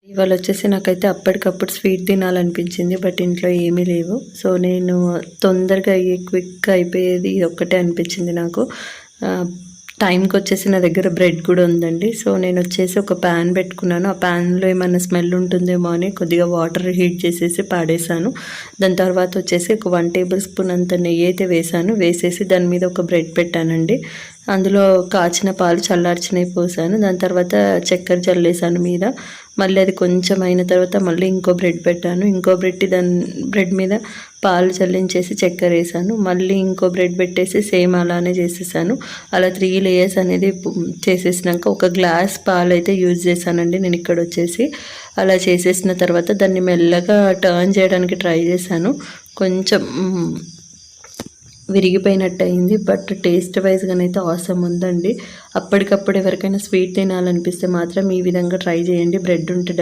ఇవాళ వచ్చేసి నాకైతే అప్పటికప్పుడు స్వీట్ తినాలనిపించింది. బట్ ఇంట్లో ఏమీ లేవు. సో నేను తొందరగా క్విక్‌గా అయిపోయేది ఇదొక్కటే అనిపించింది నాకు. టైంకి వచ్చేసి నా దగ్గర బ్రెడ్ కూడా ఉందండి. సో నేను వచ్చేసి ఒక ప్యాన్ పెట్టుకున్నాను. ఆ ప్యాన్‌లో ఏమన్నా స్మెల్ ఉంటుందేమో అని కొద్దిగా వాటర్ హీట్ చేసేసి పాడేశాను. దాని తర్వాత వచ్చేసి ఒక 1 టేబుల్ స్పూన్ అంత నెయ్యి అయితే వేశాను. వేసేసి దాని మీద ఒక బ్రెడ్ పెట్టానండి. అందులో కాచిన పాలు చల్లార్చినవి పోసాను. దాని తర్వాత చక్కెర జల్లేసాను మీద. మళ్ళీ అది కొంచెం అయిన తర్వాత మళ్ళీ ఇంకో బ్రెడ్ పెట్టాను. ఇంకో బ్రెడ్ మీద పాలు చల్లించేసి చక్కెర వేసాను. మళ్ళీ ఇంకో బ్రెడ్ పెట్టేసి సేమ్ అలానే చేసేసాను. అలా 3 లేయర్స్ అనేది చేసేసినాక ఒక గ్లాస్ పాలు అయితే యూజ్ చేశానండి నేను ఇక్కడ వచ్చేసి. అలా చేసేసిన తర్వాత దాన్ని మెల్లగా టర్న్ చేయడానికి ట్రై చేశాను. కొంచెం విరిగిపోయినట్టు అయింది. బట్ టేస్ట్ వైజ్‌గానైతే ఆసమ్ ఉందండి. అప్పటికప్పుడు ఎవరికైనా స్వీట్ తినాలనిపిస్తే మాత్రం ఈ విధంగా ట్రై చేయండి. బ్రెడ్ ఉంటే